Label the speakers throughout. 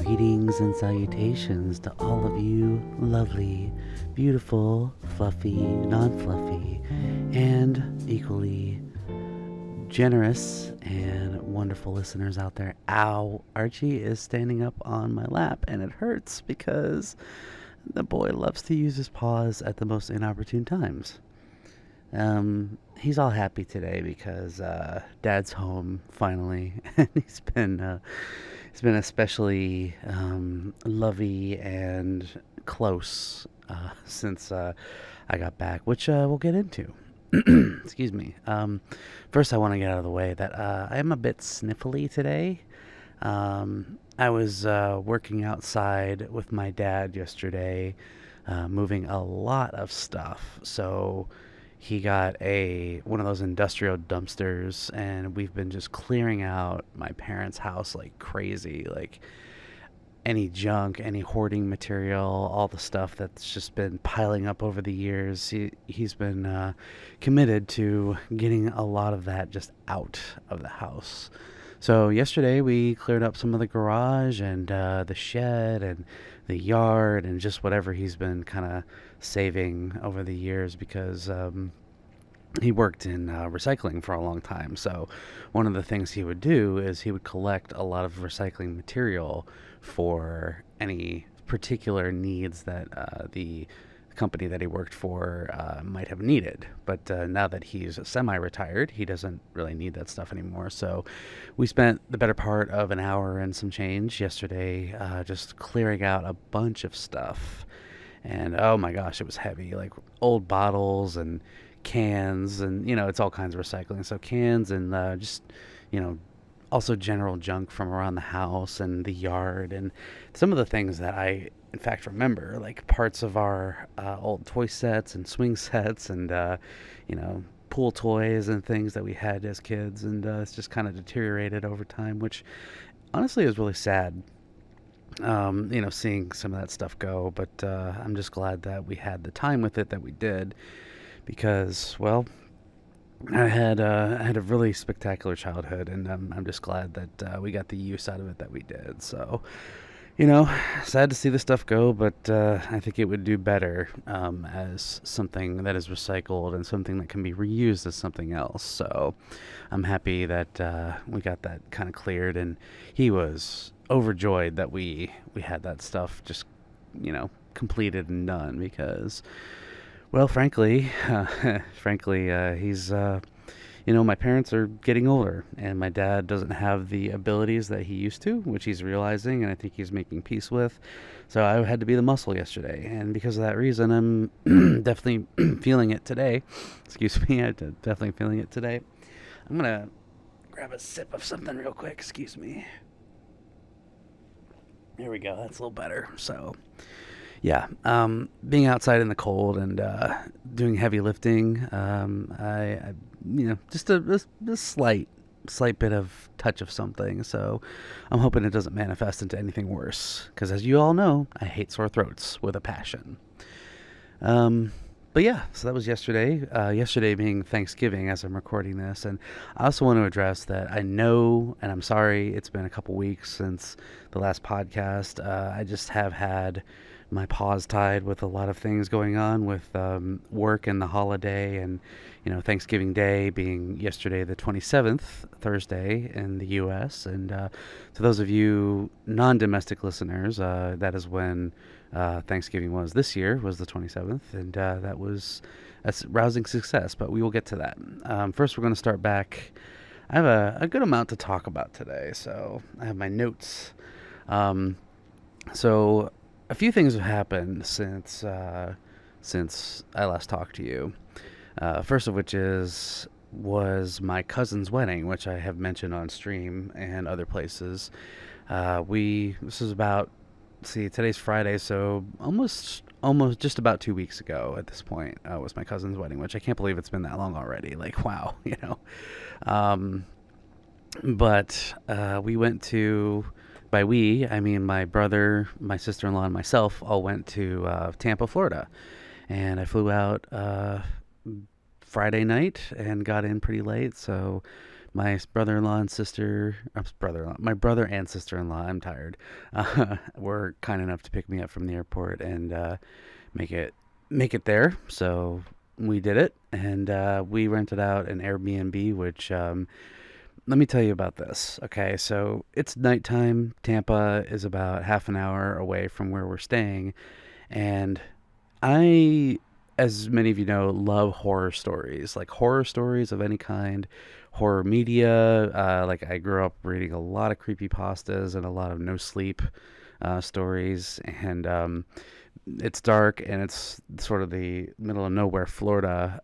Speaker 1: Greetings and salutations to all of you lovely, beautiful, fluffy, non-fluffy, and equally generous and wonderful listeners out there. Ow, Archie is standing up on my lap and it hurts because the boy loves to use his paws at the most inopportune times. He's all happy today because Dad's home finally, and he's been especially lovey and close since I got back, which we'll get into. Excuse me. First, I want to get out of the way that I am a bit sniffly today. I was working outside with my dad yesterday, moving a lot of stuff. So he got one of those industrial dumpsters, and we've been just clearing out my parents' house like crazy, like any junk, any hoarding material, all the stuff that's just been piling up over the years. He's been committed to getting a lot of that just out of the house. So yesterday we cleared up some of the garage and the shed and the yard and just whatever he's been kind of saving over the years because he worked in recycling for a long time. So one of the things he would do is he would collect a lot of recycling material for any particular needs that the company that he worked for might have needed. But now that he's semi-retired, he doesn't really need that stuff anymore. So we spent the better part of an hour and some change yesterday just clearing out a bunch of stuff. And oh my gosh, it was heavy, like old bottles and cans, and it's all kinds of recycling. So cans and just also general junk from around the house and the yard, and some of the things that I in fact remember, like parts of our old toy sets and swing sets and pool toys and things that we had as kids, and it's just kind of deteriorated over time, which honestly is really sad. Seeing some of that stuff go, but I'm just glad that we had the time with it that we did, because, well, I had a really spectacular childhood, and I'm just glad that we got the use out of it that we did. So, sad to see the stuff go, but I think it would do better as something that is recycled and something that can be reused as something else. So I'm happy that we got that kind of cleared, and he was overjoyed that we had that stuff just, completed and done, because, well, frankly, he's, my parents are getting older, and my dad doesn't have the abilities that he used to, which he's realizing, and I think he's making peace with. So I had to be the muscle yesterday, and because of that reason, I'm definitely feeling it today. Excuse me, I'm definitely feeling it today. I'm going to grab a sip of something real quick. Excuse me. There we go. That's a little better. So, yeah, being outside in the cold and doing heavy lifting, I just a slight bit of touch of something. So I'm hoping it doesn't manifest into anything worse, because as you all know, I hate sore throats with a passion. But yeah, so that was yesterday. Yesterday being Thanksgiving as I'm recording this. And I also want to address that I know, and I'm sorry, it's been a couple weeks since the last podcast. I just have had my paws tied with a lot of things going on with work and the holiday, and Thanksgiving Day being yesterday, the 27th, Thursday in the U.S. And to those of you non-domestic listeners, that is when Thanksgiving was this year, was the 27th, and that was a rousing success, but we will get to that. First, we're going to start back. I have a good amount to talk about today, so I have my notes. So a few things have happened since I last talked to you. First of which was my cousin's wedding, which I have mentioned on stream and other places. This is about, today's Friday, so almost just about 2 weeks ago at this point was my cousin's wedding, which I can't believe it's been that long already. Like, wow, But we went to, by we, I mean my brother, my sister-in-law, and myself all went to Tampa, Florida. And I flew out Friday night and got in pretty late. So my brother-in-law and sister, my brother and sister-in-law, I'm tired, were kind enough to pick me up from the airport and make it make it there. So we did it, and we rented out an Airbnb, which let me tell you about this. Okay, so it's nighttime. Tampa is about half an hour away from where we're staying, and I, as many of you know, love horror stories, like horror stories of any kind, horror media. Like I grew up reading a lot of creepy pastas and a lot of no sleep stories, and it's dark and it's sort of the middle of nowhere, Florida.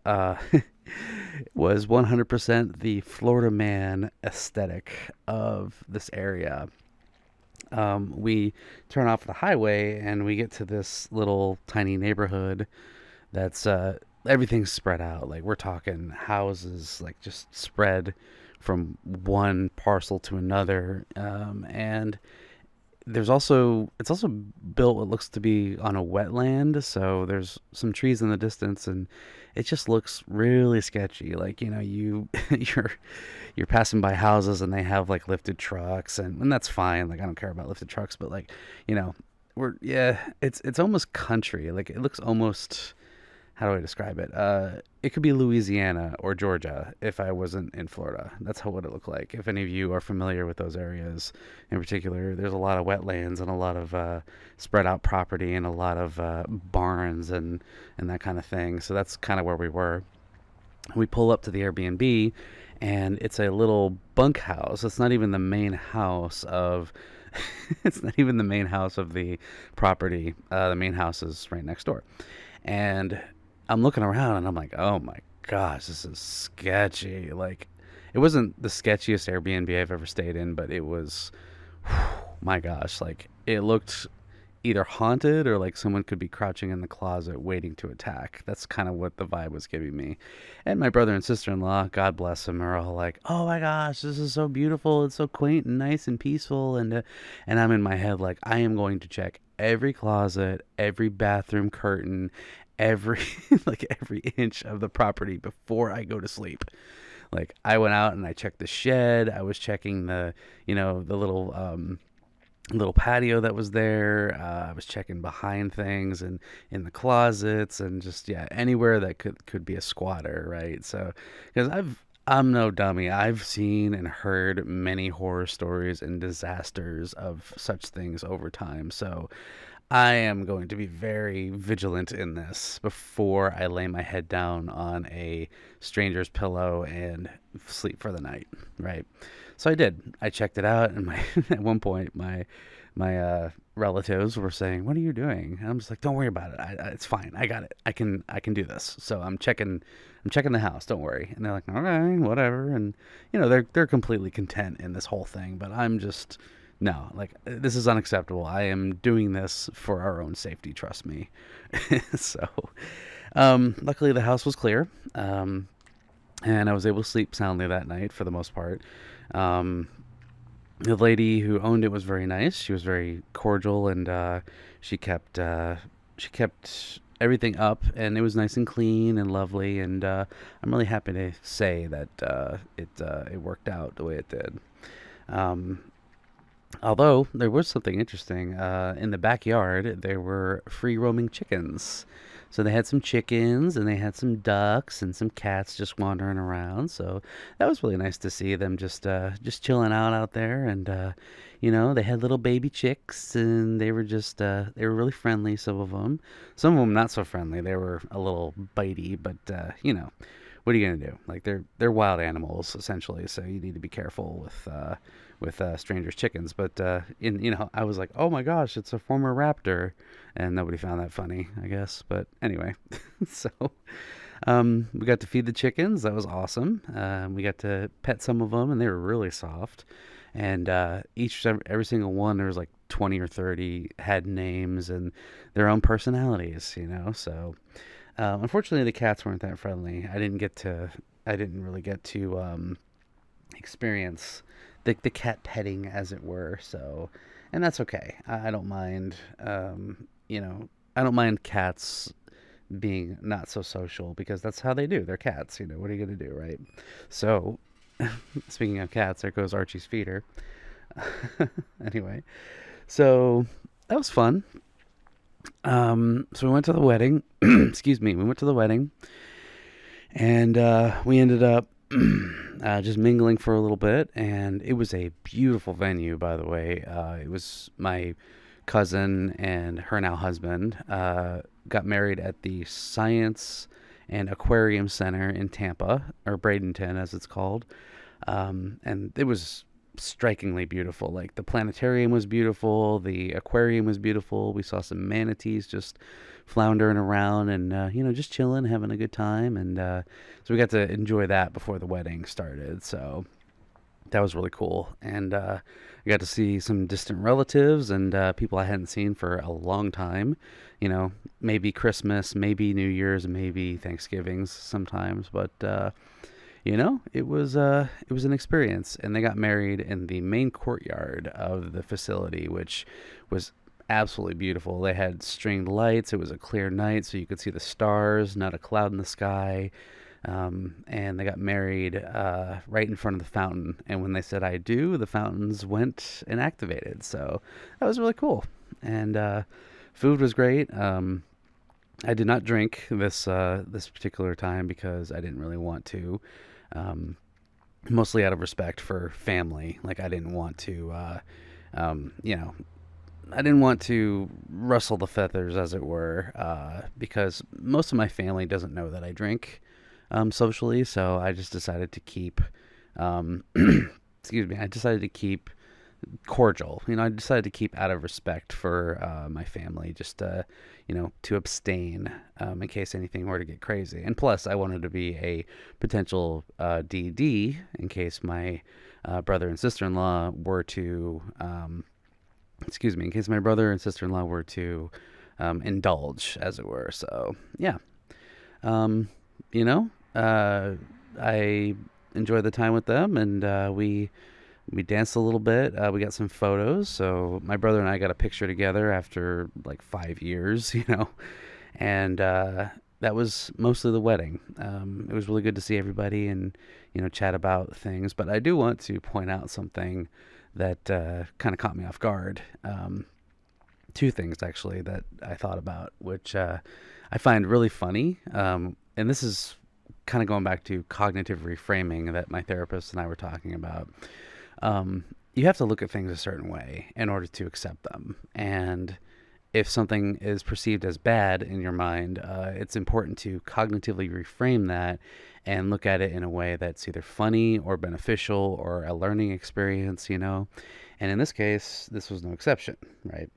Speaker 1: Was 100% the Florida man aesthetic of this area. We turn off the highway and we get to this little tiny neighborhood that's everything's spread out. Like we're talking houses, like just spread from one parcel to another, and there's also it's also built what looks to be on a wetland, so there's some trees in the distance, and it just looks really sketchy. Like you're you're passing by houses and they have like lifted trucks, and that's fine. Like I don't care about lifted trucks, but like you know it's almost country. Like it looks almost, how do I describe it? It could be Louisiana or Georgia if I wasn't in Florida. That's how what it looked like. If any of you are familiar with those areas in particular, there's a lot of wetlands and a lot of spread out property and a lot of barns and that kind of thing. So that's kind of where we were. We pull up to the Airbnb, and it's a little bunkhouse. It's not even the main house of. It's not even the main house of the property. The main house is right next door, and I'm looking around and I'm like, oh my gosh, this is sketchy. Like, it wasn't the sketchiest Airbnb I've ever stayed in, but it was, my gosh, like, it looked either haunted or like someone could be crouching in the closet waiting to attack. That's kind of what the vibe was giving me. And my brother and sister-in-law, God bless them, are all like, "Oh my gosh, this is so beautiful. It's so quaint and nice and peaceful." And I'm in my head like, I am going to check every closet, every bathroom curtain, every like every inch of the property before I go to sleep. Like I went out and I checked the shed. I was checking the, the little patio that was there. I was checking behind things and in the closets and just anywhere that could be a squatter, right? So because I'm no dummy. I've seen and heard many horror stories and disasters of such things over time. So I am going to be very vigilant in this before I lay my head down on a stranger's pillow and sleep for the night, right? So I did. I checked it out, and my at one point my relatives were saying, "What are you doing?" And I'm just like, "Don't worry about it. It's fine. I got it. I can do this." So I'm checking the house. Don't worry. And they're like, "Okay, whatever." And they're completely content in this whole thing, but I'm just no, like this is unacceptable. I am doing this for our own safety. Trust me. So, luckily the house was clear, and I was able to sleep soundly that night for the most part. Um, the lady who owned it was very nice. She was very cordial, and she kept everything up, and it was nice and clean and lovely. And I'm really happy to say that it worked out the way it did. Um, Although there was something interesting, in the backyard, there were free roaming chickens. So they had some chickens and they had some ducks and some cats just wandering around. So that was really nice to see them just chilling out there. And they had little baby chicks, and they were really friendly. Some of them not so friendly. They were a little bitey, but what are you gonna do? Like they're wild animals essentially, so you need to be careful with strangers' chickens. But I was like, oh my gosh, it's a former raptor, and nobody found that funny, I guess. But anyway, so we got to feed the chickens. That was awesome. We got to pet some of them, and they were really soft. And every single one, there was like 20 or 30, had names and their own personalities. So. Unfortunately, the cats weren't that friendly. I didn't really get to experience the cat petting, as it were. So, and that's okay. I don't mind. I don't mind cats being not so social because that's how they do. They're cats, what are you going to do, right? So, speaking of cats, there goes Archie's feeder. Anyway, so that was fun. So we went to the wedding. Excuse me. We went to the wedding, and we ended up just mingling for a little bit. And it was a beautiful venue, by the way. It was my cousin and her now husband got married at the Science and Aquarium Center in Tampa, or Bradenton as it's called. And it was strikingly beautiful. Like, the planetarium was beautiful, the aquarium was beautiful. We saw some manatees just floundering around and just chilling, having a good time. And so we got to enjoy that before the wedding started. So that was really cool. And I got to see some distant relatives and people I hadn't seen for a long time. Maybe Christmas, maybe New Year's, maybe Thanksgivings sometimes. But it was an experience. And they got married in the main courtyard of the facility, which was absolutely beautiful. They had stringed lights. It was a clear night, so you could see the stars, not a cloud in the sky. And they got married right in front of the fountain. And when they said "I do," the fountains went and activated. So that was really cool. And food was great. I did not drink this particular time because I didn't really want to. Mostly out of respect for family. Like, I didn't want to, I didn't want to rustle the feathers, as it were, because most of my family doesn't know that I drink socially. So I just decided to keep, excuse me, I decided to keep cordial. I decided to keep out of respect for my family, just to abstain in case anything were to get crazy. And plus, I wanted to be a potential DD in case my brother and sister-in-law were to, in case my brother and sister-in-law were to indulge, as it were. So yeah, I enjoyed the time with them, and we danced a little bit. We got some photos. So my brother and I got a picture together after like 5 years, and that was mostly the wedding. It was really good to see everybody and, chat about things. But I do want to point out something that kind of caught me off guard. Two things, actually, that I thought about, which I find really funny. And this is kind of going back to cognitive reframing that my therapist and I were talking about. You have to look at things a certain way in order to accept them. And if something is perceived as bad in your mind, it's important to cognitively reframe that and look at it in a way that's either funny or beneficial or a learning experience, And in this case, this was no exception, right?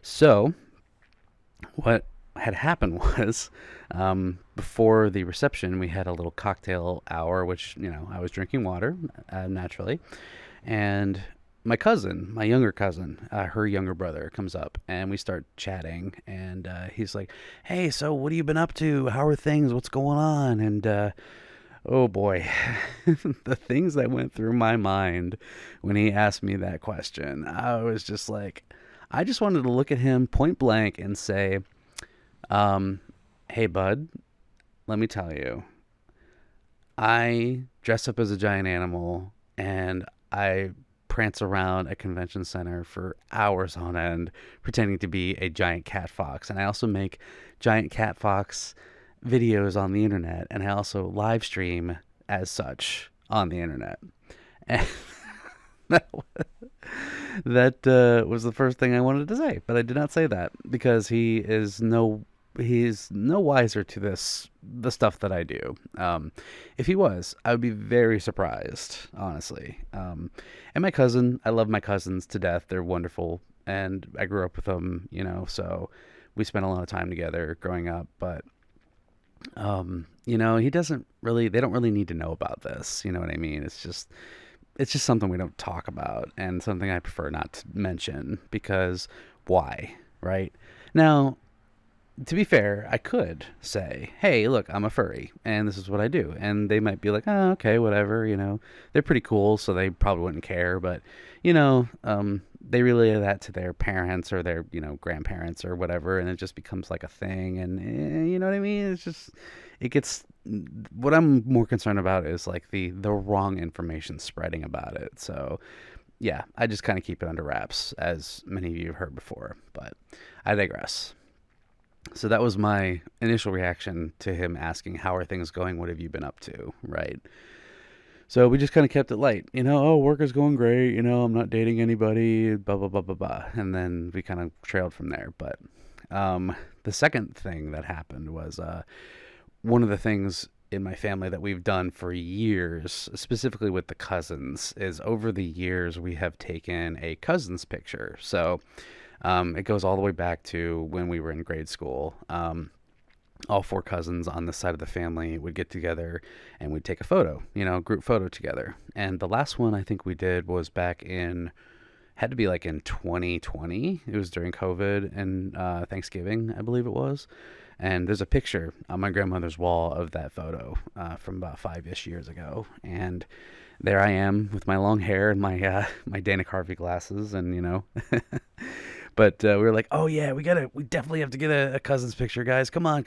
Speaker 1: So what had happened was, before the reception, we had a little cocktail hour, which, I was drinking water, naturally. And my cousin, my younger cousin, her younger brother comes up and we start chatting, and he's like, "Hey, so what have you been up to? How are things? What's going on?" And oh boy, the things that went through my mind when he asked me that question. I was just like, I just wanted to look at him point blank and say, "Hey bud, let me tell you, I dress up as a giant animal and I prance around a convention center for hours on end pretending to be a giant cat fox. And I also make giant cat fox videos on the internet. And I also live stream as such on the internet." And that was the first thing I wanted to say. But I did not say that because he's no wiser to the stuff that I do. If he was, I would be very surprised, honestly. And my cousin, I love my cousins to death. They're wonderful, and I grew up with them, so we spent a lot of time together growing up. But they don't really need to know about this. You know what I mean? It's just something we don't talk about, and something I prefer not to mention, because why, right? Now, to be fair, I could say, "Hey, look, I'm a furry, and this is what I do." And they might be like, "Oh, okay, whatever, They're pretty cool, so they probably wouldn't care. But, they relay that to their parents or their, grandparents or whatever, and it just becomes like a thing. And you know what I mean? It's just, it gets, what I'm more concerned about is like the wrong information spreading about it. So yeah, I just kind of keep it under wraps, as many of you have heard before, but I digress. So that was my initial reaction to him asking, how are things going? What have you been up to? Right. So we just kind of kept it light, oh, work is going great, I'm not dating anybody, blah, blah, blah, blah, blah. And then we kind of trailed from there. But the second thing that happened was one of the things in my family that we've done for years, specifically with the cousins, is over the years we have taken a cousin's picture. So it goes all the way back to when we were in grade school. All four cousins on this side of the family would get together and we'd take a photo, group photo together. And the last one I think we did was back in, had to be like in 2020. It was during COVID and Thanksgiving, I believe it was. And there's a picture on my grandmother's wall of that photo from about 5-ish years ago. And there I am with my long hair and my Dana Carvey glasses, and But we were like, oh yeah, we definitely have to get a cousin's picture, guys. Come on.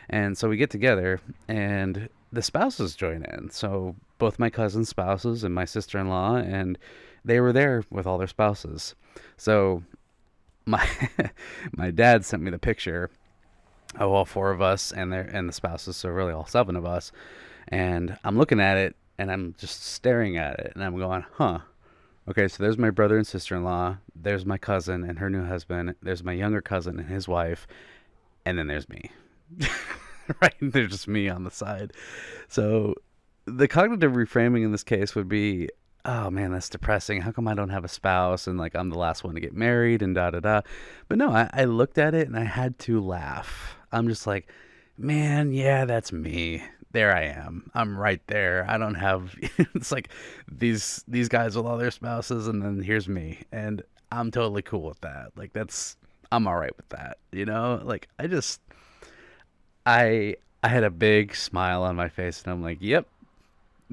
Speaker 1: And so we get together, and the spouses join in. So both my cousin's spouses and my sister-in-law, and they were there with all their spouses. So my my dad sent me the picture of all four of us and the spouses, so really all seven of us. And I'm looking at it, and I'm just staring at it, and I'm going, huh. Okay, so there's my brother and sister-in-law, there's my cousin and her new husband, there's my younger cousin and his wife, and then there's me. Right? There's just me on the side. So the cognitive reframing in this case would be, oh man, that's depressing. How come I don't have a spouse and like I'm the last one to get married and da-da-da. But no, I looked at it and I had to laugh. I'm just like, man, yeah, that's me. There I am. I'm right there. I don't have, it's like these guys with all their spouses, and then here's me, and I'm totally cool with that. Like I'm all right with that. Like I had a big smile on my face, and I'm like, yep,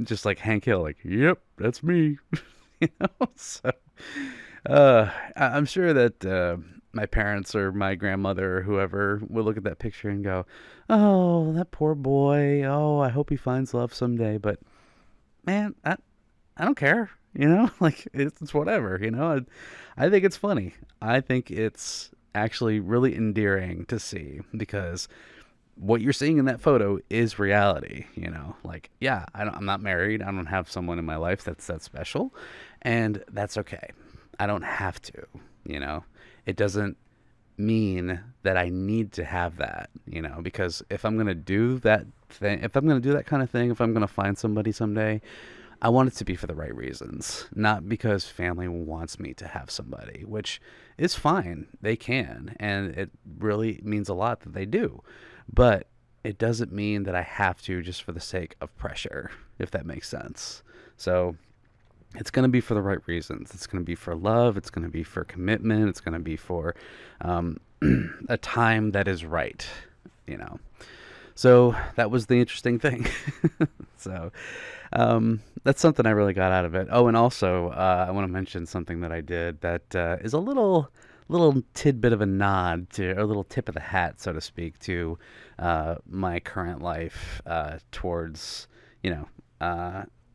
Speaker 1: just like Hank Hill, like, yep, that's me. So I'm sure that my parents or my grandmother or whoever will look at that picture and go, oh, that poor boy. Oh, I hope he finds love someday. But man, I don't care. Like it's whatever. I think it's funny. I think it's actually really endearing to see, because what you're seeing in that photo is reality. Like, yeah, I'm not married. I don't have someone in my life that's that special, and that's okay. I don't have to. It doesn't mean that I need to have that, because if I'm going to do that thing, if I'm going to do that kind of thing, if I'm going to find somebody someday, I want it to be for the right reasons, not because family wants me to have somebody, which is fine. They can, and it really means a lot that they do, but it doesn't mean that I have to just for the sake of pressure, if that makes sense. So it's going to be for the right reasons. It's going to be for love. It's going to be for commitment. It's going to be for a time that is right, So that was the interesting thing. So that's something I really got out of it. Oh, and also I want to mention something that I did that is a little tidbit of a nod to, or a little tip of the hat, so to speak, to my current life towards,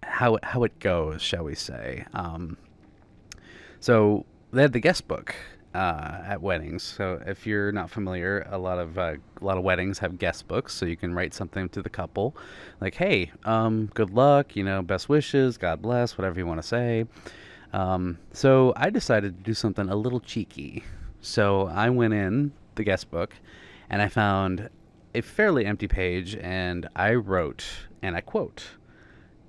Speaker 1: how it goes, shall we say. So they had the guest book at weddings. So if you're not familiar, a lot of weddings have guest books, so you can write something to the couple, like, "Hey, good luck, best wishes, God bless," whatever you want to say. So I decided to do something a little cheeky. So I went in the guest book, and I found a fairly empty page, and I wrote, and I quote,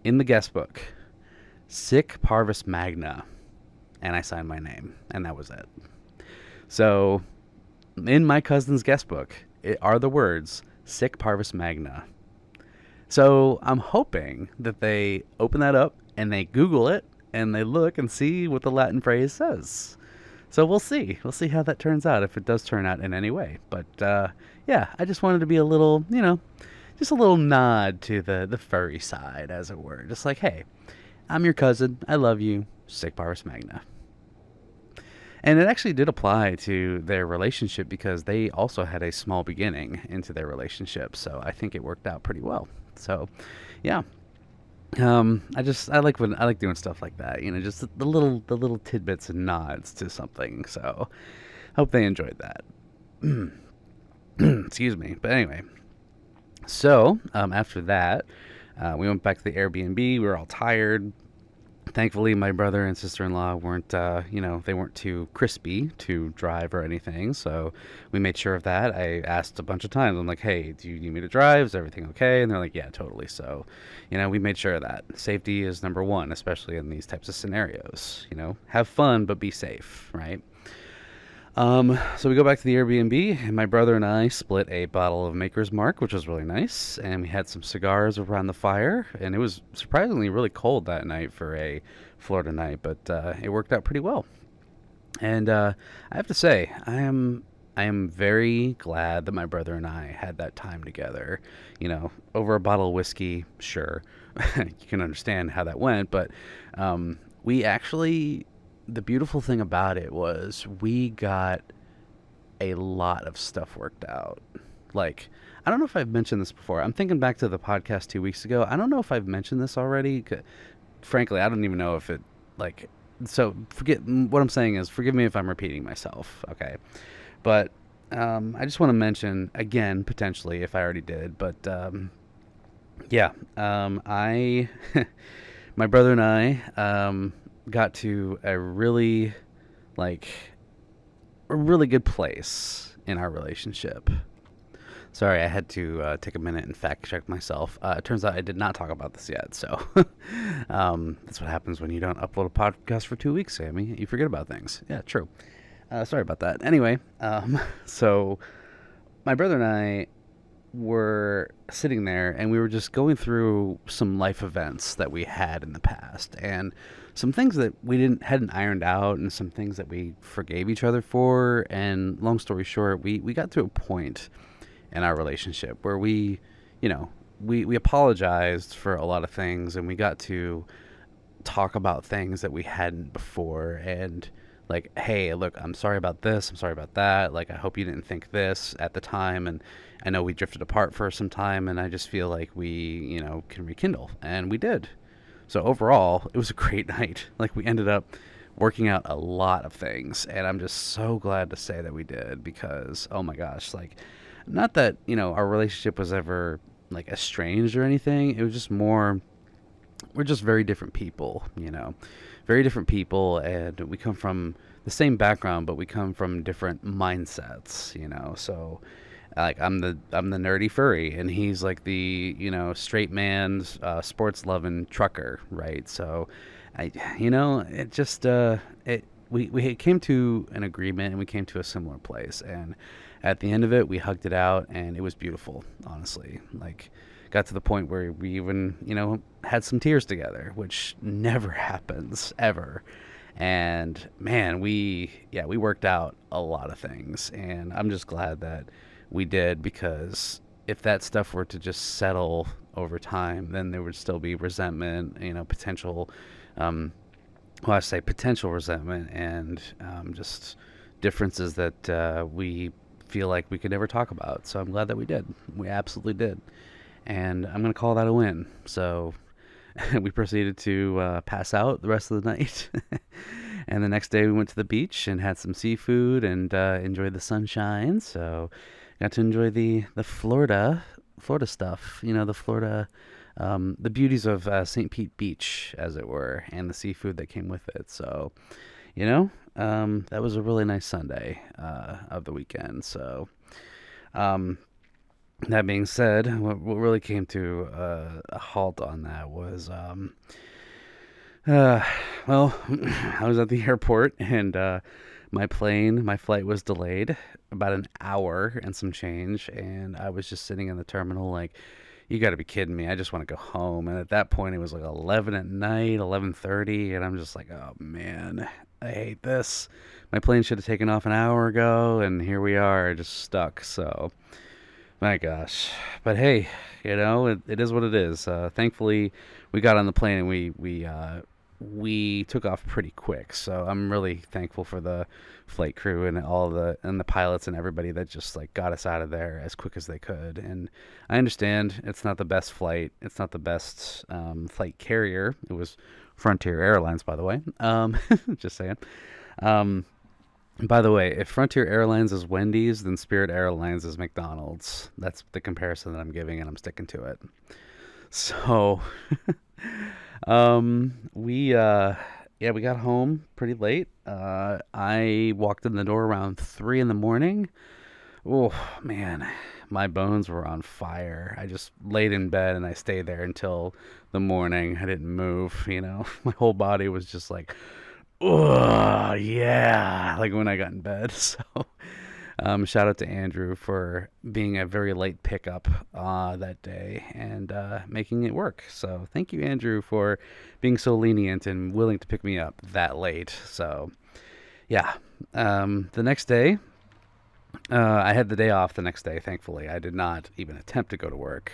Speaker 1: in the guest book, "Sic Parvis Magna," and I signed my name, and that was it. So in my cousin's guest book are the words "Sic Parvis Magna." So I'm hoping that they open that up and they Google it and they look and see what the Latin phrase says. So we'll see how that turns out, if it does turn out in any way. But yeah, I just wanted to be a little, just a little nod to the furry side, as it were. Just like, hey, I'm your cousin. I love you. Sic Parvis Magna. And it actually did apply to their relationship because they also had a small beginning into their relationship. So I think it worked out pretty well. So, yeah. I like doing stuff like that. Just the little tidbits and nods to something. So, hope they enjoyed that. Excuse me. But anyway, so after that, we went back to the Airbnb. We were all tired. Thankfully, my brother and sister-in-law weren't, they weren't too crispy to drive or anything. So we made sure of that. I asked a bunch of times. I'm like, "Hey, do you need me to drive? Is everything okay?" And they're like, "Yeah, totally." So, we made sure of that. Safety is number one, especially in these types of scenarios. Have fun, but be safe, right? So we go back to the Airbnb, and my brother and I split a bottle of Maker's Mark, which was really nice, and we had some cigars around the fire, and it was surprisingly really cold that night for a Florida night, but it worked out pretty well. And I have to say, I am very glad that my brother and I had that time together. Over a bottle of whiskey, sure, you can understand how that went, but we actually the beautiful thing about it was we got a lot of stuff worked out. Like, I don't know if I've mentioned this before. I'm thinking back to the podcast 2 weeks ago. I don't know if I've mentioned this already. Frankly, I don't even know if it, like, so forget what I'm saying is forgive me if I'm repeating myself. Okay. But I just want to mention again, potentially, if I already did, but yeah, I, my brother and I, got to like a really good place in our relationship. Sorry, I had to take a minute and fact check myself. It turns out I did not talk about this yet, so that's what happens when you don't upload a podcast for 2 weeks, Sammy. You forget about things. Yeah, true. Sorry about that. Anyway, so my brother and I were sitting there and we were just going through some life events that we had in the past and some things that we hadn't ironed out and some things that we forgave each other for. And long story short, we got to a point in our relationship where we apologized for a lot of things and we got to talk about things that we hadn't before. And like, hey, look, I'm sorry about this. I'm sorry about that. Like, I hope you didn't think this at the time. And I know we drifted apart for some time, and I just feel like we, can rekindle. And we did. So overall, it was a great night. Like, we ended up working out a lot of things. And I'm just so glad to say that we did because, oh my gosh, like, not that, our relationship was ever, like, estranged or anything. It was just more, we're just very different people, very different people, and we come from the same background, but we come from different mindsets, So, like, I'm the nerdy furry, and he's like the straight man, sports loving trucker, right? So, it just we came to an agreement and we came to a similar place, and at the end of it, we hugged it out, and it was beautiful, honestly, like. Got to the point where we even, had some tears together, which never happens ever. And man, we worked out a lot of things, and I'm just glad that we did because if that stuff were to just settle over time, then there would still be resentment, potential, I say potential resentment and just differences that we feel like we could never talk about. So I'm glad that we did. We absolutely did. And I'm going to call that a win. So we proceeded to pass out the rest of the night. And the next day we went to the beach and had some seafood and enjoyed the sunshine. So got to enjoy the Florida stuff, the Florida, the beauties of St. Pete Beach, as it were, and the seafood that came with it. So, that was a really nice Sunday of the weekend. So, that being said, what really came to a halt on that was, well, I was at the airport and my flight was delayed about an hour and some change, and I was just sitting in the terminal like, you got to be kidding me. I just want to go home. And at that point, it was like 11 at night, 11:30, and I'm just like, oh man, I hate this. My plane should have taken off an hour ago, and here we are, just stuck. So. My gosh. But hey, it is what it is. Thankfully, we got on the plane and we we took off pretty quick. So I'm really thankful for the flight crew and the pilots and everybody that just like got us out of there as quick as they could. And I understand it's not the best flight. It's not the best flight carrier. It was Frontier Airlines, by the way. Just saying. By the way, if Frontier Airlines is Wendy's, then Spirit Airlines is McDonald's. That's the comparison that I'm giving, and I'm sticking to it. So, we got home pretty late. I walked in the door around 3 in the morning. Oh man, my bones were on fire. I just laid in bed and I stayed there until the morning. I didn't move. My whole body was just like, oh yeah, like when I got in bed. So, shout out to Andrew for being a very late pickup that day and making it work. So thank you, Andrew, for being so lenient and willing to pick me up that late. So yeah, the next day, I had the day off the next day, thankfully. I did not even attempt to go to work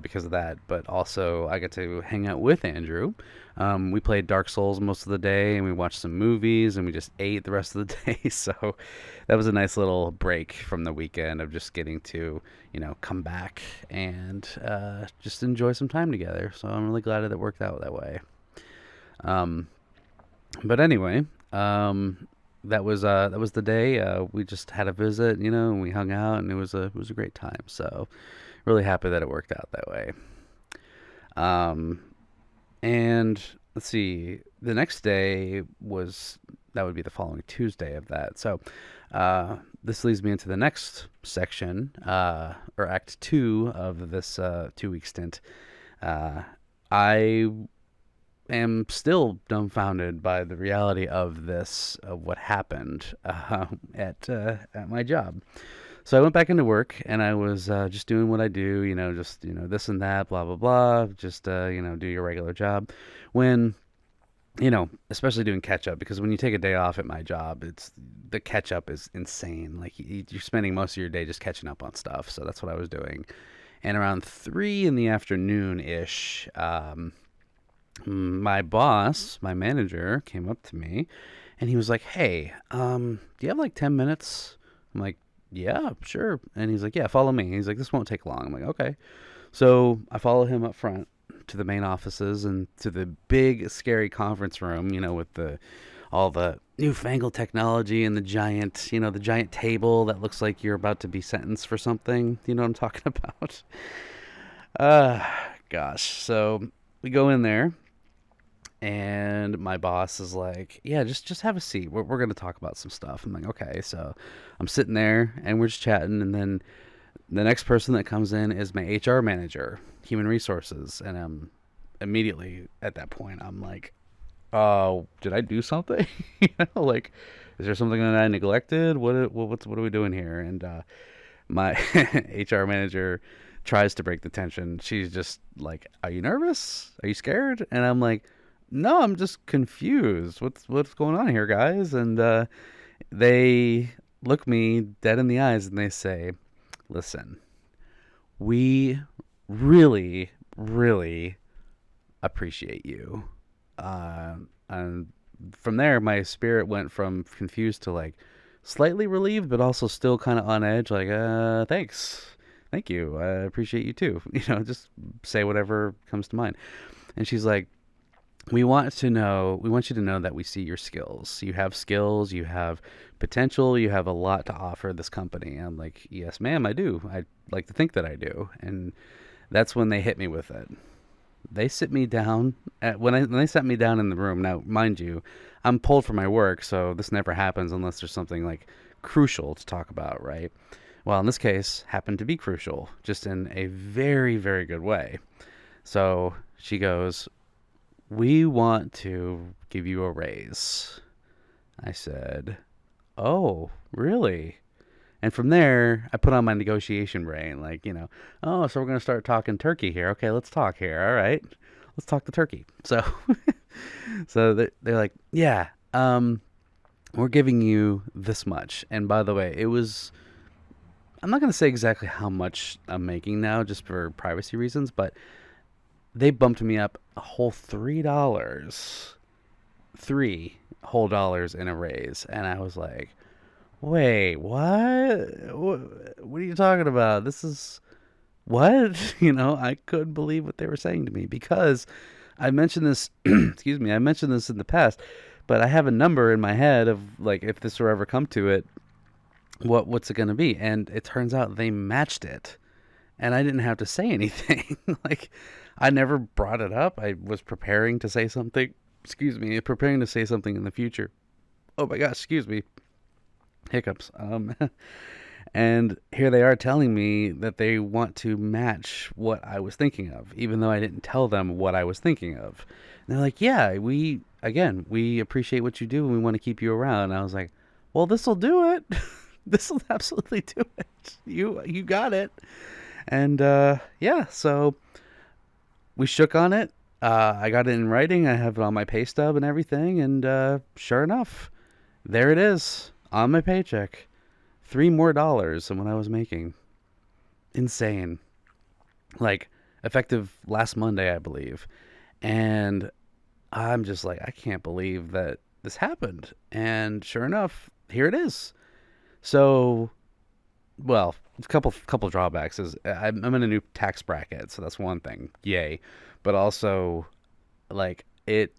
Speaker 1: because of that, but also I got to hang out with Andrew. We played Dark Souls most of the day, and we watched some movies, and we just ate the rest of the day. So that was a nice little break from the weekend of just getting to, come back and just enjoy some time together. So I'm really glad that it worked out that way. But anyway, that was the day. We just had a visit, and we hung out, and it was a great time. So really happy that it worked out that way. And let's see, the next day that would be the following Tuesday of that. So this leads me into the next section, or Act 2 of this 2-week stint. I am still dumbfounded by the reality of what happened at my job. So I went back into work, and I was just doing what I do, this and that, blah, blah, blah, just, do your regular job. When, especially doing catch-up, because when you take a day off at my job, the catch-up is insane. Like, you're spending most of your day just catching up on stuff, so that's what I was doing. And around 3 in the afternoon-ish, my boss, my manager, came up to me, and he was like, hey, do you have like 10 minutes? I'm like, yeah, sure. And he's like, yeah, follow me. He's like, this won't take long. I'm like, okay. So I follow him up front to the main offices and to the big, scary conference room, with all the newfangled technology and the giant table that looks like you're about to be sentenced for something. You know what I'm talking about? Gosh. So we go in there. And my boss is like, yeah, just have a seat. We're going to talk about some stuff. I'm like, okay. So I'm sitting there and we're just chatting. And then the next person that comes in is my HR manager, human resources. And immediately at that point, I'm like, oh, did I do something? Like, is there something that I neglected? What are we doing here? And my HR manager tries to break the tension. She's just like, are you nervous? Are you scared? And I'm like, no, I'm just confused. What's going on here, guys? And they look me dead in the eyes and they say, listen, we really, really appreciate you. And from there, my spirit went from confused to like slightly relieved, but also still kind of on edge. Like, thanks. Thank you. I appreciate you too. Just say whatever comes to mind. And she's like, we want you to know that we see your skills. You have skills, you have potential, you have a lot to offer this company. I'm like, yes, ma'am, I do. I'd like to think that I do. And that's when they hit me with it. They sit me down when they sat me down in the room. Now, mind you, I'm pulled for my work, so this never happens unless there's something like crucial to talk about, right? Well, in this case, happened to be crucial, just in a very, very good way. So she goes, we want to give you a raise. I said, oh, really? And from there, I put on my negotiation brain, like, oh, so we're going to start talking turkey here. Okay, let's talk here. All right, let's talk the turkey. So, they're like, yeah, we're giving you this much. And by the way, I'm not going to say exactly how much I'm making now just for privacy reasons, but they bumped me up a whole $3 three whole dollars in a raise. And I was like, wait, what? What are you talking about? This is what? I couldn't believe what they were saying to me because I mentioned this, excuse me, I mentioned this in the past, but I have a number in my head of like, if this were ever come to it, what's it going to be? And it turns out they matched it and I didn't have to say anything. Like, I never brought it up. I was preparing to say something, excuse me, preparing to say something in the future. Oh my gosh, excuse me. Hiccups. And here they are telling me that they want to match what I was thinking of, even though I didn't tell them what I was thinking of. And they're like, yeah, we appreciate what you do and we want to keep you around. And I was like, well, this will do it. This will absolutely do it. You got it. And yeah, so we shook on it. I got it in writing. I have it on my pay stub and everything. And sure enough, there it is on my paycheck. $3 more than what I was making. Insane. Like, effective last Monday, I believe. And I'm just like, I can't believe that this happened. And sure enough, here it is. So, well, a couple drawbacks is I'm in a new tax bracket, so that's one thing. Yay. But also, like, it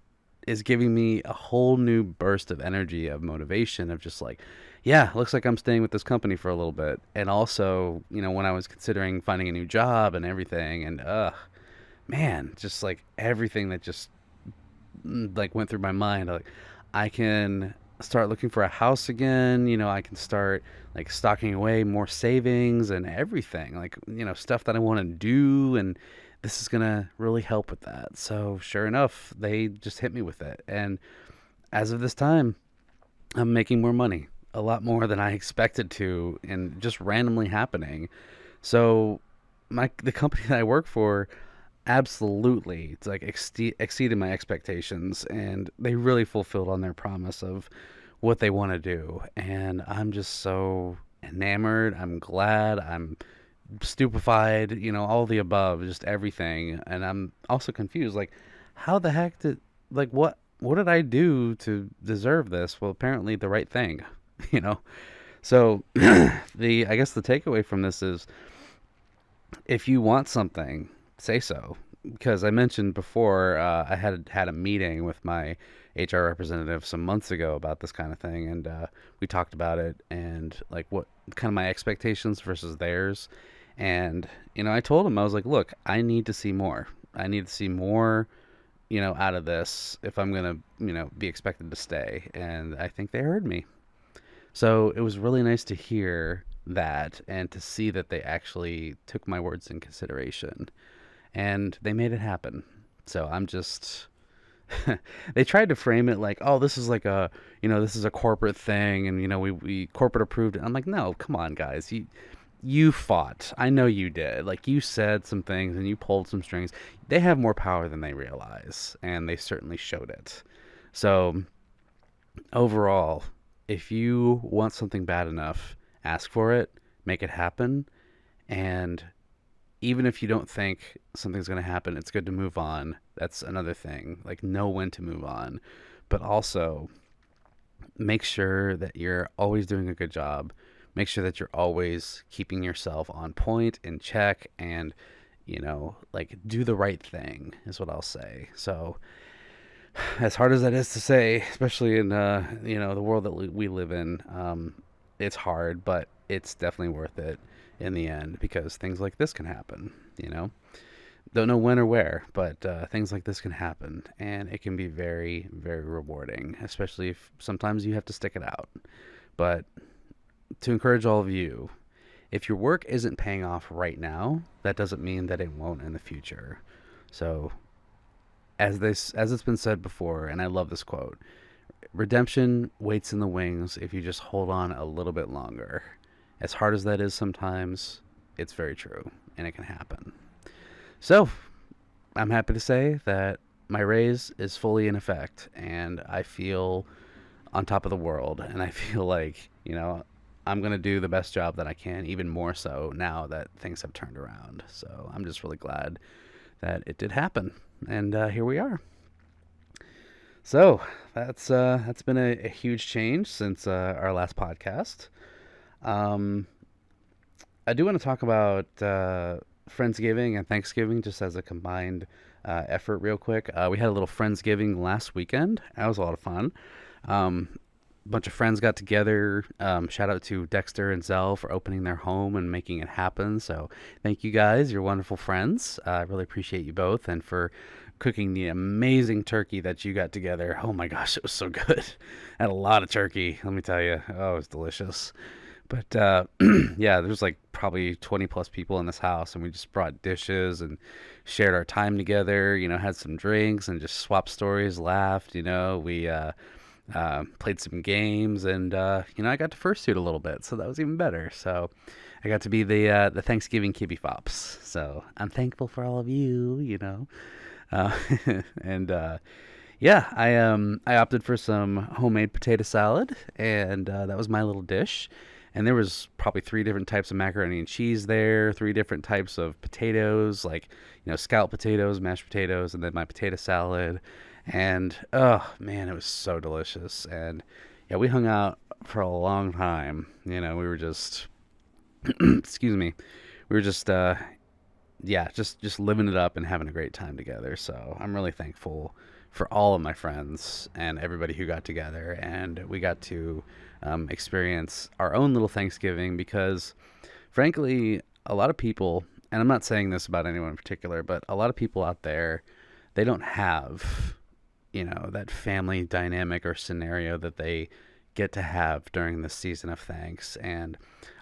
Speaker 1: is giving me a whole new burst of energy, of motivation, of just like, yeah, looks like I'm staying with this company for a little bit. And also, when I was considering finding a new job and everything, and man, just like everything that just like went through my mind, like I can start looking for a house again. I can start like stocking away more savings and everything, like stuff that I want to do, and this is gonna really help with that. So sure enough, they just hit me with it, and as of this time, I'm making more money, a lot more than I expected to, and just randomly happening. So the company that I work for, absolutely, it's like exceeded my expectations, and they really fulfilled on their promise of what they want to do. And I'm just so enamored. I'm glad. I'm stupefied. All the above, just everything. And I'm also confused. Like, how the heck what did I do to deserve this? Well, apparently the right thing. So I guess the takeaway from this is, if you want something, say so. Because I mentioned before, I had a meeting with my HR representative some months ago about this kind of thing, and we talked about it and like what kind of my expectations versus theirs. And I told him, I was like, look, I need to see more. I need to see more, out of this if I'm gonna, be expected to stay. And I think they heard me. So it was really nice to hear that and to see that they actually took my words in consideration and they made it happen. So I'm just, they tried to frame it like, oh, this is like this is a corporate thing. And, we corporate approved it. I'm like, no, come on, guys. You fought. I know you did. Like, you said some things and you pulled some strings. They have more power than they realize. And they certainly showed it. So overall, if you want something bad enough, ask for it, make it happen. And even if you don't think something's going to happen, it's good to move on. That's another thing. Like, know when to move on. But also, make sure that you're always doing a good job. Make sure that you're always keeping yourself on point, in check, and, like, do the right thing is what I'll say. So, as hard as that is to say, especially in the world that we live in, it's hard, but it's definitely worth it in the end, because things like this can happen. Don't know when or where, but things like this can happen, and it can be very, very rewarding, especially if sometimes you have to stick it out. But to encourage all of you, if your work isn't paying off right now, that doesn't mean that it won't in the future. So as it's been said before, and I love this quote, redemption waits in the wings if you just hold on a little bit longer. As hard as that is sometimes, it's very true, and it can happen. So I'm happy to say that my raise is fully in effect, and I feel on top of the world, and I feel like, I'm going to do the best job that I can, even more so now that things have turned around. So I'm just really glad that it did happen. And here we are. So that's been a huge change since our last podcast. Um, I do want to talk about Friendsgiving and Thanksgiving just as a combined effort, real quick. We had a little Friendsgiving last weekend. That was a lot of fun. Um, Bunch of friends got together. Shout out to Dexter and Zell for opening their home and making it happen. So thank you guys. You're wonderful friends. I really appreciate you both and for cooking the amazing turkey that you got together. Oh my gosh, it was so good. I had a lot of turkey, let me tell you. Oh, it was delicious. But yeah, there's like probably 20 plus people in this house, and we just brought dishes and shared our time together. Had some drinks and just swapped stories, laughed. We played some games, and I got to fursuit a little bit, so that was even better. So I got to be the Thanksgiving KittyFox. So I'm thankful for all of you. Uh, and yeah, I opted for some homemade potato salad, and that was my little dish. And there was probably three different types of macaroni and cheese there, three different types of potatoes, like scalloped potatoes, mashed potatoes, and then my potato salad. And oh man, it was so delicious. And yeah, we hung out for a long time. We were just excuse me, we were just yeah, just living it up and having a great time together. So I'm really thankful for all of my friends and everybody who got together, and we got to experience our own little Thanksgiving because, frankly, a lot of people, and I'm not saying this about anyone in particular, but a lot of people out there, they don't have, that family dynamic or scenario that they get to have during the season of thanks. And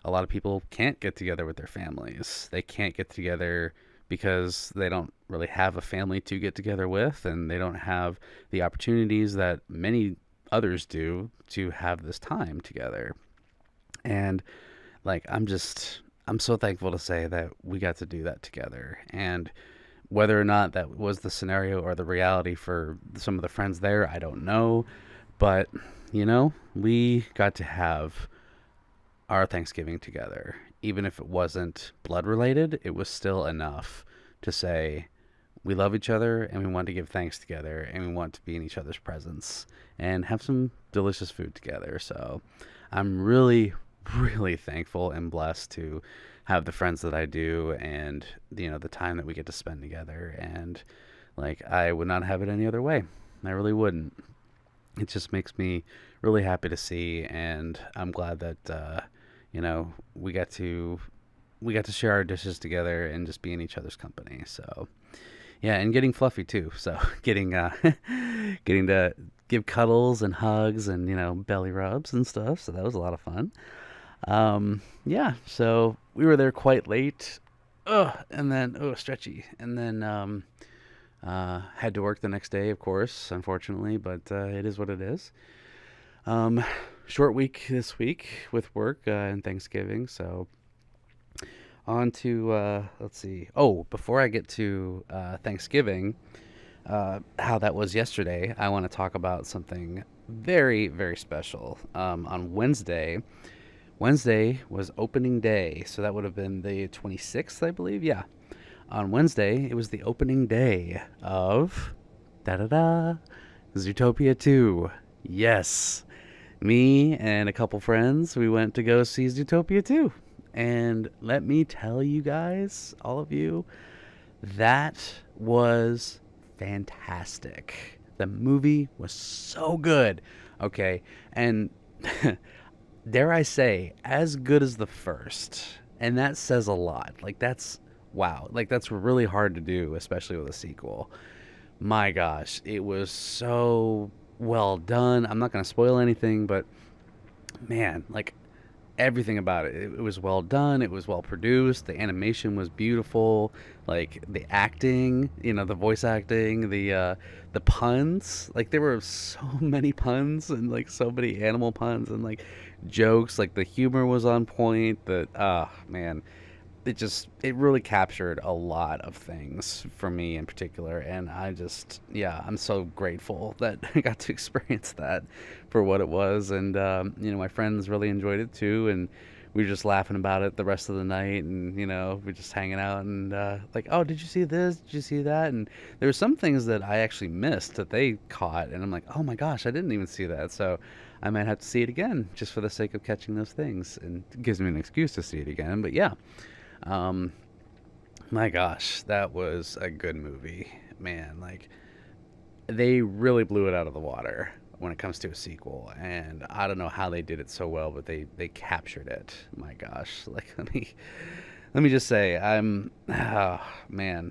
Speaker 1: a lot of people can't get together with their families. They can't get together because they don't really have a family to get together with, and they don't have the opportunities that many others do to have this time together. And like I'm so thankful to say that we got to do that together. And whether or not that was the scenario or the reality for some of the friends there, I don't know. But, we got to have our Thanksgiving together. Even if it wasn't blood related, it was still enough to say we love each other and we want to give thanks together and we want to be in each other's presence and have some delicious food together. So I'm really, really thankful and blessed to have the friends that I do, and the time that we get to spend together. And like, I would not have it any other way. I really wouldn't. It just makes me really happy to see, and I'm glad that we got to share our dishes together and just be in each other's company. So yeah, and getting fluffy too. So getting getting to give cuddles and hugs and belly rubs and stuff. So that was a lot of fun. Yeah, so we were there quite late. And then stretchy, and then had to work the next day, of course, unfortunately, but it is what it is. Um, Short week this week with work and Thanksgiving, so on to let's see. Oh, before I get to Thanksgiving, how that was yesterday, I want to talk about something very, very special. On Wednesday was opening day, so that would have been the 26th, I believe. Yeah, on Wednesday, it was the opening day of da da da Zootopia 2. Yes, me and a couple friends, we went to go see Zootopia 2. And let me tell you guys, all of you, that was fantastic. The movie was so good. Okay, and dare I say, as good as the first. And that says a lot. Like, that's wow. Like, that's really hard to do, especially with a sequel. My gosh, it was so well done. I'm not going to spoil anything, but man, like, everything about it. It was well done. It was well produced. The animation was beautiful. Like, the acting, the voice acting, the puns. Like, there were so many puns and like so many animal puns and like jokes. Like, the humor was on point. That man, it really captured a lot of things for me in particular, and yeah, I'm so grateful that I got to experience that for what it was. And my friends really enjoyed it too, and we were just laughing about it the rest of the night, and we're just hanging out, and like, oh, did you see this? Did you see that? And there were some things that I actually missed that they caught, and I'm like, oh my gosh, I didn't even see that. So I might have to see it again just for the sake of catching those things, and it gives me an excuse to see it again. But yeah, um, my gosh, that was a good movie, man. Like, they really blew it out of the water when it comes to a sequel, and I don't know how they did it so well, but they captured it. My gosh, like, let me just say, oh man,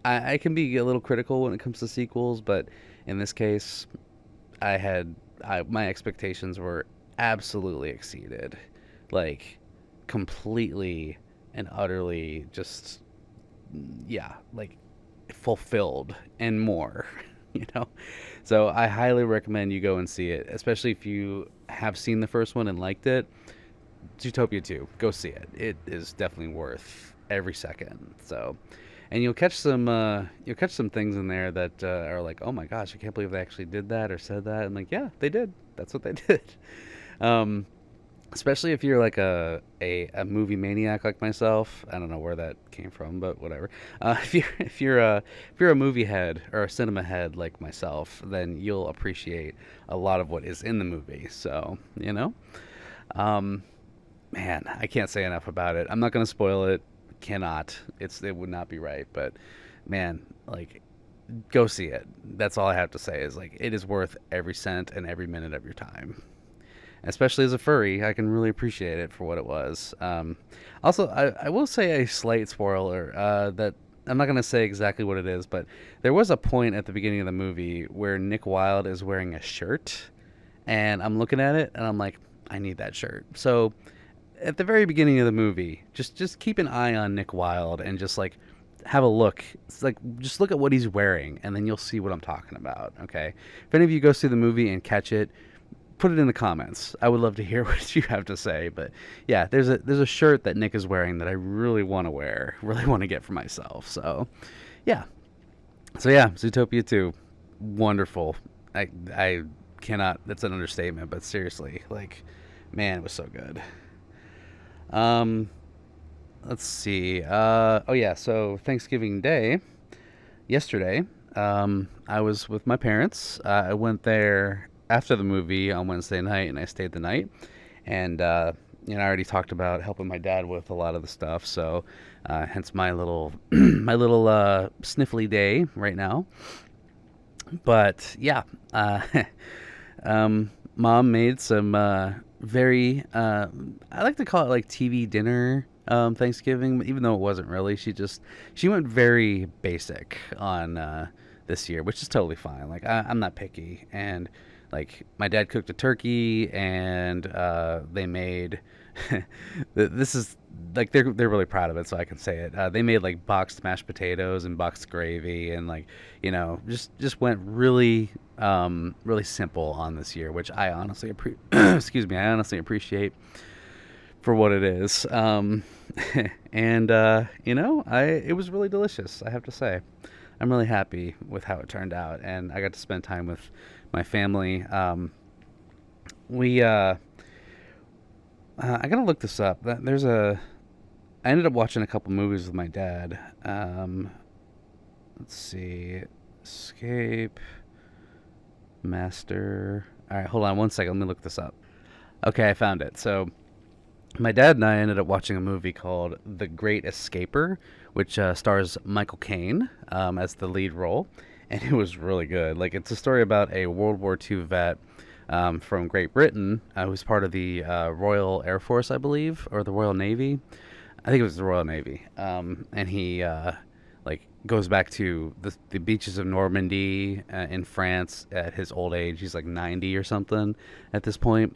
Speaker 1: I can be a little critical when it comes to sequels, but in this case, my expectations were absolutely exceeded, like, completely and utterly, just, yeah, like, fulfilled and more. you know so I highly recommend you go and see it, especially if you have seen the first one and liked it. Zootopia 2, go see it. It is definitely worth every second. So, and you'll catch some things in there that are like, oh my gosh, I can't believe they actually did that or said that. And like, yeah, they did. That's what they did. um Especially if you're like a movie maniac like myself. I don't know where that came from, but whatever. If you're a movie head or a cinema head like myself, then you'll appreciate a lot of what is in the movie. So, um, man, I can't say enough about it. I'm not gonna spoil it. Cannot. It would not be right. But man, like, go see it. That's all I have to say. Is like, it is worth every cent and every minute of your time. Especially as a furry, I can really appreciate it for what it was. Also, I will say a slight spoiler, that I'm not going to say exactly what it is, but there was a point at the beginning of the movie where Nick Wilde is wearing a shirt, and I'm looking at it, and I'm like, I need that shirt. So at the very beginning of the movie, just keep an eye on Nick Wilde and just like have a look. It's like, just look at what he's wearing, and then you'll see what I'm talking about. Okay, if any of you go see the movie and catch it, put it in the comments. I would love to hear what you have to say. But yeah, there's a shirt that Nick is wearing that I really want to wear, really want to get for myself. So yeah, Zootopia 2, wonderful. I cannot. That's an understatement. But seriously, like, man, it was so good. Um, let's see. Oh yeah, so Thanksgiving Day, yesterday, I was with my parents. I went there after the movie on Wednesday night, and I stayed the night. And I already talked about helping my dad with a lot of the stuff, so hence my little my little sniffly day right now. But yeah, mom made some very I like to call it like TV dinner Thanksgiving, even though it wasn't really. She went very basic on this year, which is totally fine. Like, I'm not picky, and like, my dad cooked a turkey, and they made this is like, they're really proud of it, so I can say it. They made like boxed mashed potatoes and boxed gravy, and like, just went really really simple on this year, which I honestly excuse me, I honestly appreciate for what it is. And it was really delicious, I have to say. I'm really happy with how it turned out, and I got to spend time with my family. We I gotta look this up. I ended up watching a couple movies with my dad. Let's see, Escape, Master. All right, hold on one second. Let me look this up. Okay, I found it. So my dad and I ended up watching a movie called The Great Escaper, which stars Michael Caine as the lead role, and it was really good. Like, it's a story about a World War II vet from Great Britain who's part of the Royal Air Force, I believe, or the Royal Navy. I think it was the Royal Navy, and he like, goes back to the beaches of Normandy in France at his old age. He's like 90 or something at this point,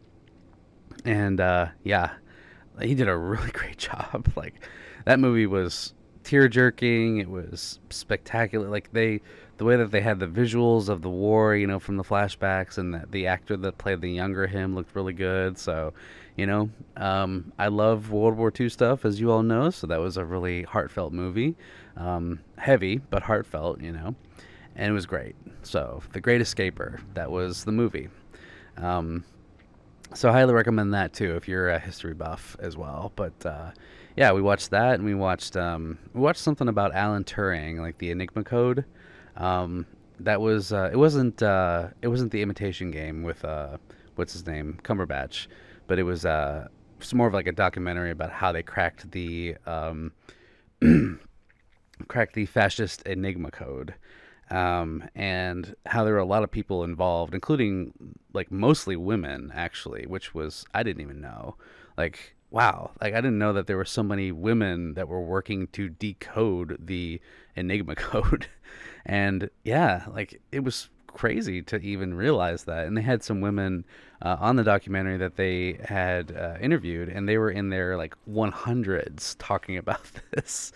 Speaker 1: and yeah, he did a really great job. Like, that movie was tear jerking. It was spectacular. Like, the way that they had the visuals of the war, from the flashbacks, and the actor that played the younger him looked really good. So, I love World War II stuff, as you all know. So that was a really heartfelt movie, heavy but heartfelt, and it was great. So, The Great Escaper, that was the movie. So I highly recommend that too if you're a history buff as well. But yeah, we watched that, and we watched something about Alan Turing, like the Enigma Code. Um, that was it wasn't the Imitation Game with what's his name, Cumberbatch, but it's more of like a documentary about how they cracked the fascist Enigma Code, and how there were a lot of people involved, including like mostly women, actually, which was I didn't even know. Like, wow, like I didn't know that there were so many women that were working to decode the Enigma Code, and yeah, like it was crazy to even realize that. And they had some women on the documentary that they had interviewed, and they were in their like 100s talking about this.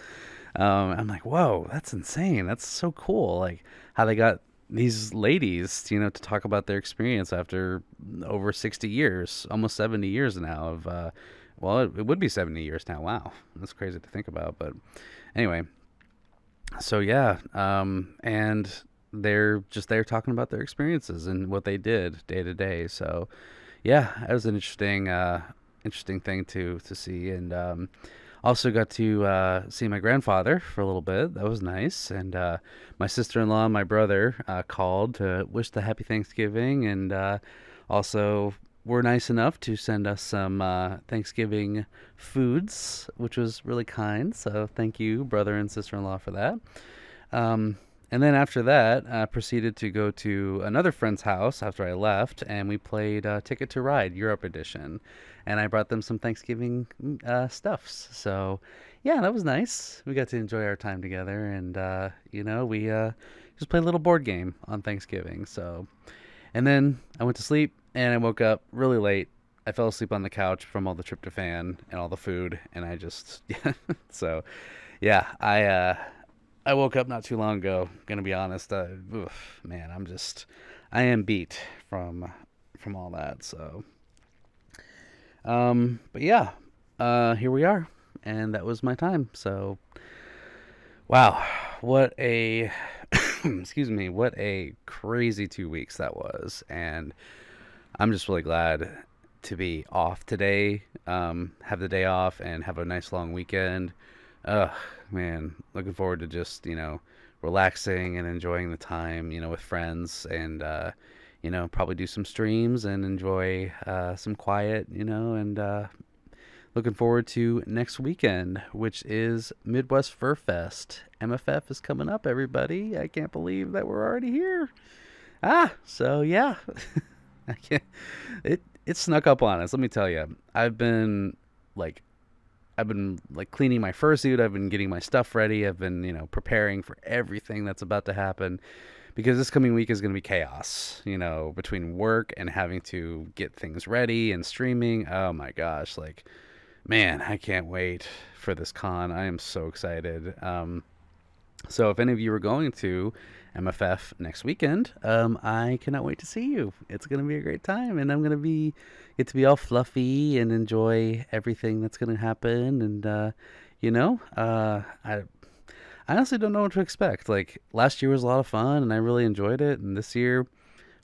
Speaker 1: I'm like, whoa, that's insane. That's so cool. Like how they got these ladies, to talk about their experience after over 60 years, almost 70 years now of, well, it would be 70 years now. Wow. That's crazy to think about. But anyway, so yeah. And they're just there talking about their experiences and what they did day to day. So yeah, that was an interesting thing to see. And, also got to see my grandfather for a little bit. That was nice. And my sister-in-law and my brother called to wish the happy Thanksgiving, and also were nice enough to send us some Thanksgiving foods, which was really kind. So thank you, brother and sister-in-law, for that. And then after that, I proceeded to go to another friend's house after I left, and we played Ticket to Ride Europe Edition. And I brought them some Thanksgiving stuffs. So, yeah, that was nice. We got to enjoy our time together, and we just played a little board game on Thanksgiving. So, and then I went to sleep, and I woke up really late. I fell asleep on the couch from all the tryptophan and all the food, and I just so yeah, I woke up not too long ago. Gonna be honest, man, I am beat from all that. So, but yeah, here we are, and that was my time. So, wow, what a excuse me, what a crazy 2 weeks that was, and I'm just really glad to be off today. Have the day off and have a nice long weekend. Ugh, man, looking forward to just, relaxing and enjoying the time, with friends, and, probably do some streams and enjoy some quiet, and looking forward to next weekend, which is Midwest Fur Fest. MFF is coming up, everybody. I can't believe that we're already here. So yeah, I can't, it snuck up on us. Let me tell you, like, I've been like cleaning my fursuit. I've been getting my stuff ready. I've been, preparing for everything that's about to happen, because this coming week is going to be chaos, between work and having to get things ready and streaming. Oh my gosh. Like, man, I can't wait for this con. I am so excited. So if any of you are going to MFF next weekend, I cannot wait to see you. It's going to be a great time, and I'm going to get to be all fluffy and enjoy everything that's going to happen. And, I honestly don't know what to expect. Like, last year was a lot of fun, and I really enjoyed it. And this year,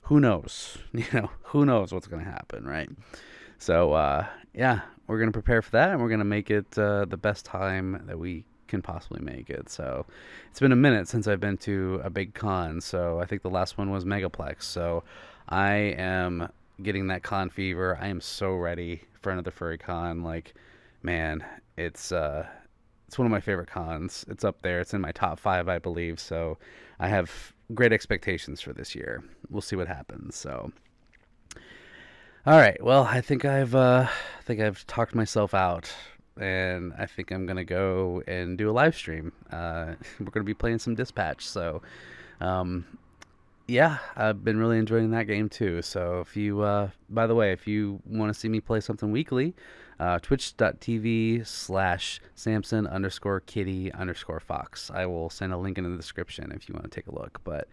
Speaker 1: who knows? Who knows what's going to happen, right? So, yeah, we're going to prepare for that, and we're going to make it the best time that we can possibly make it. So it's been a minute since I've been to a big con. So I think the last one was Megaplex. So I am getting that con fever. I am so ready for another furry con. Like, man, it's one of my favorite cons. It's up there. It's in my top 5, I believe. So I have great expectations for this year. We'll see what happens. So, all right. Well, I think I've talked myself out, and I think I'm gonna go and do a live stream. We're gonna be playing some Dispatch. So, yeah, I've been really enjoying that game too. So if you, by the way, if you want to see me play something weekly, twitch.tv/Samson_Kitty_Fox. I will send a link in the description if you want to take a look. But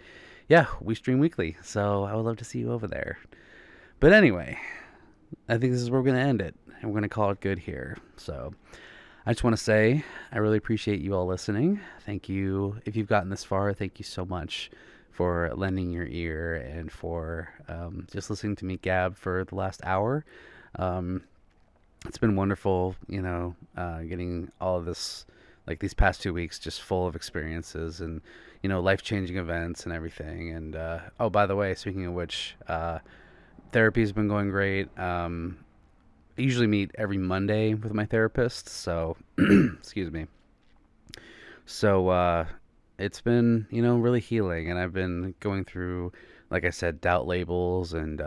Speaker 1: yeah, we stream weekly, so I would love to see you over there. But anyway, I think this is where we're going to end it, and we're going to call it good here. So I just want to say I really appreciate you all listening. Thank you. If you've gotten this far, thank you so much for lending your ear and for just listening to me gab for the last hour. Um, it's been wonderful, getting all of this, like these past 2 weeks, just full of experiences and, life changing events and everything. And, oh, by the way, speaking of which, therapy's been going great. I usually meet every Monday with my therapist. So, excuse me. So, it's been, really healing. And I've been going through, like I said, doubt labels and,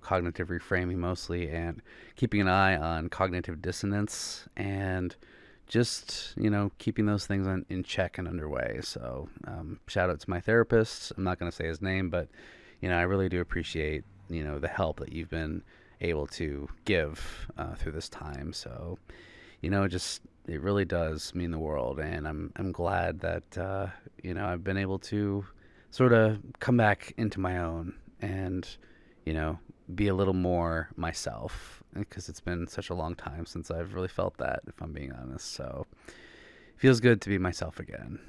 Speaker 1: cognitive reframing mostly, and keeping an eye on cognitive dissonance and just, keeping those things in check and underway. So, shout out to my therapist. I'm not going to say his name, but, I really do appreciate, the help that you've been able to give through this time. So, just it really does mean the world, and I'm glad that I've been able to sort of come back into my own and be a little more myself, because it's been such a long time since I've really felt that, if I'm being honest. So it feels good to be myself again,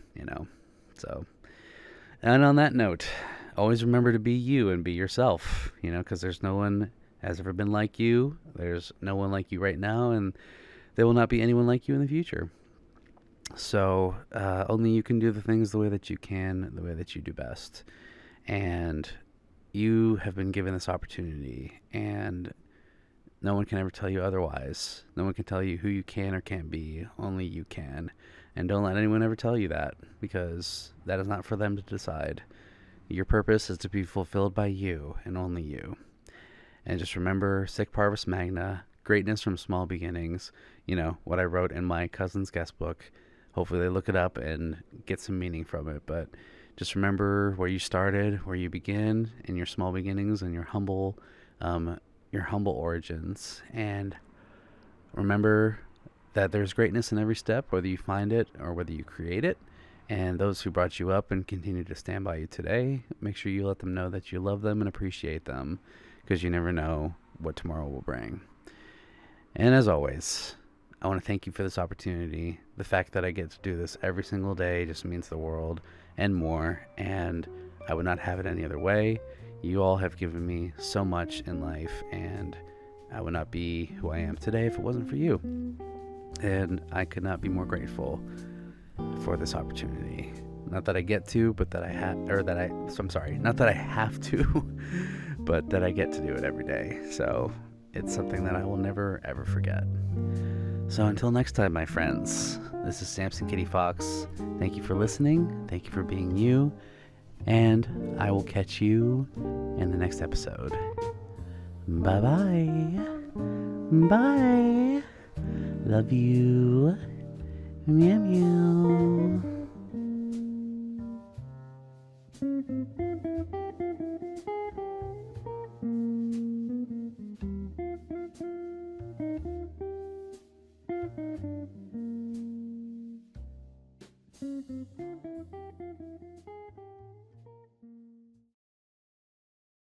Speaker 1: So, and on that note, always remember to be you and be yourself, because there's no one has ever been like you. There's no one like you right now, and there will not be anyone like you in the future. So only you can do the things the way that you can, the way that you do best. And you have been given this opportunity, and no one can ever tell you otherwise. No one can tell you who you can or can't be. Only you can. And don't let anyone ever tell you that, because that is not for them to decide. Your purpose is to be fulfilled by you and only you. And just remember, sic Parvis Magna, greatness from small beginnings. What I wrote in my cousin's guest book. Hopefully they look it up and get some meaning from it. But just remember where you started, where you begin, in your small beginnings and your humble origins. And remember that there's greatness in every step, whether you find it or whether you create it. And those who brought you up and continue to stand by you today, make sure you let them know that you love them and appreciate them, because you never know what tomorrow will bring. And as always, I want to thank you for this opportunity. The fact that I get to do this every single day just means the world and more, and I would not have it any other way. You all have given me so much in life, and I would not be who I am today if it wasn't for you. And I could not be more grateful for this opportunity. Not that I get to, but that I have, not that I have to, but that I get to do it every day. So it's something that I will never, ever forget. So until next time, my friends, this is Samson Kitty Fox. Thank you for listening. Thank you for being you. And I will catch you in the next episode. Bye-bye. Bye. Love you. Meow meow.